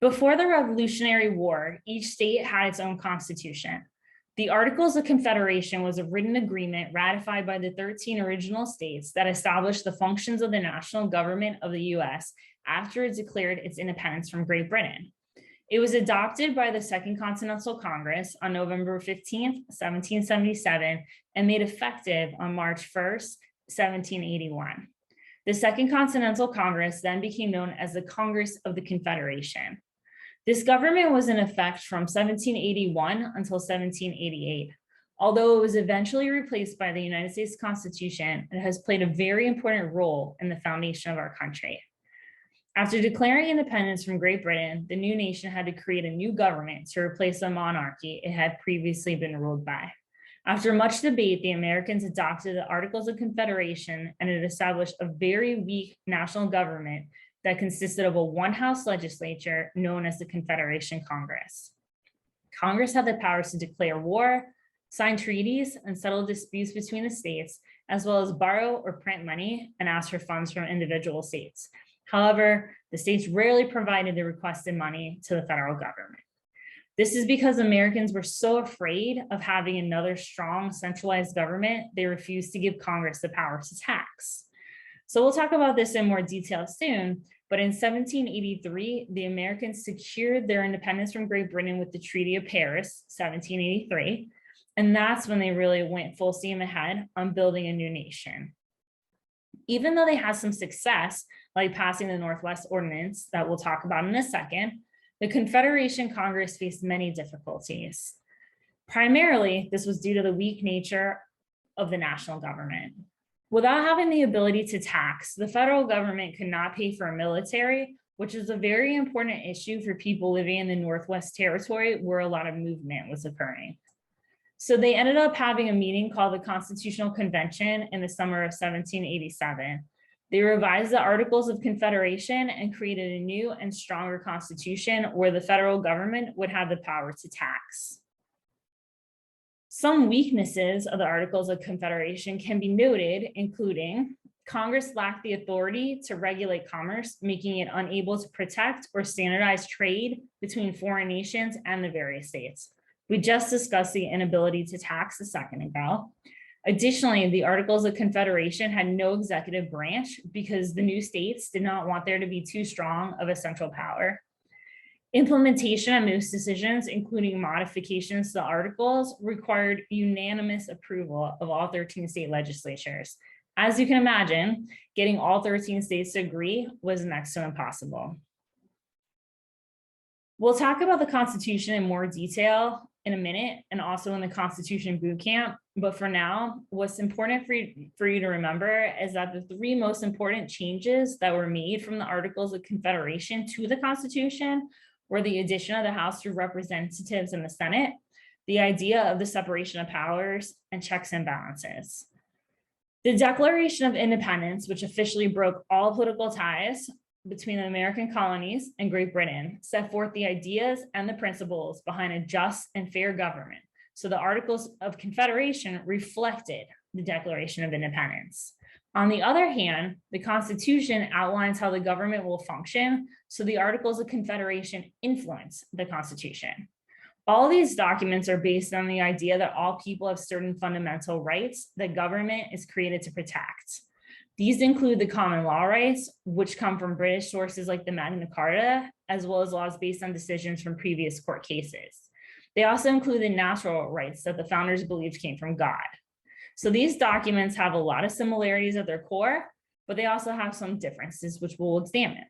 Before the Revolutionary War, each state had its own constitution. The Articles of Confederation was a written agreement ratified by the 13 original states that established the functions of the national government of the US after it declared its independence from Great Britain. It was adopted by the Second Continental Congress on November 15th, 1777, and made effective on March 1st, 1781. The Second Continental Congress then became known as the Congress of the Confederation. This government was in effect from 1781 until 1788. Although it was eventually replaced by the United States Constitution, it has played a very important role in the foundation of our country. After declaring independence from Great Britain, the new nation had to create a new government to replace the monarchy it had previously been ruled by. After much debate, the Americans adopted the Articles of Confederation, and it established a very weak national government that consisted of a one-house legislature known as the Confederation Congress. Congress had the powers to declare war, sign treaties, and settle disputes between the states, as well as borrow or print money and ask for funds from individual states. However, the states rarely provided the requested money to the federal government. This is because Americans were so afraid of having another strong centralized government, they refused to give Congress the power to tax. So we'll talk about this in more detail soon, but in 1783, the Americans secured their independence from Great Britain with the Treaty of Paris, 1783, and that's when they really went full steam ahead on building a new nation. Even though they had some success, like passing the Northwest Ordinance that we'll talk about in a second, the Confederation Congress faced many difficulties. Primarily, this was due to the weak nature of the national government. Without having the ability to tax, the federal government could not pay for a military, which is a very important issue for people living in the Northwest Territory where a lot of movement was occurring. So they ended up having a meeting called the Constitutional Convention in the summer of 1787. They revised the Articles of Confederation and created a new and stronger constitution where the federal government would have the power to tax. Some weaknesses of the Articles of Confederation can be noted, including Congress lacked the authority to regulate commerce, making it unable to protect or standardize trade between foreign nations and the various states. We just discussed the inability to tax a second ago. Additionally, the Articles of Confederation had no executive branch because the new states did not want there to be too strong of a central power. Implementation of most decisions, including modifications to the articles, required unanimous approval of all 13 state legislatures. As you can imagine, getting all 13 states to agree was next to impossible. We'll talk about the Constitution in more detail in a minute, and also in the Constitution Bootcamp. But for now, what's important for you to remember is that the three most important changes that were made from the Articles of Confederation to the Constitution were the addition of the House of Representatives and the Senate, the idea of the separation of powers, and checks and balances. The Declaration of Independence, which officially broke all political ties between the American colonies and Great Britain, set forth the ideas and the principles behind a just and fair government. So the Articles of Confederation reflected the Declaration of Independence. On the other hand, the Constitution outlines how the government will function, so the Articles of Confederation influence the Constitution. All these documents are based on the idea that all people have certain fundamental rights that government is created to protect. These include the common law rights, which come from British sources like the Magna Carta, as well as laws based on decisions from previous court cases. They also include the natural rights that the founders believed came from God. So these documents have a lot of similarities at their core, but they also have some differences, which we'll examine.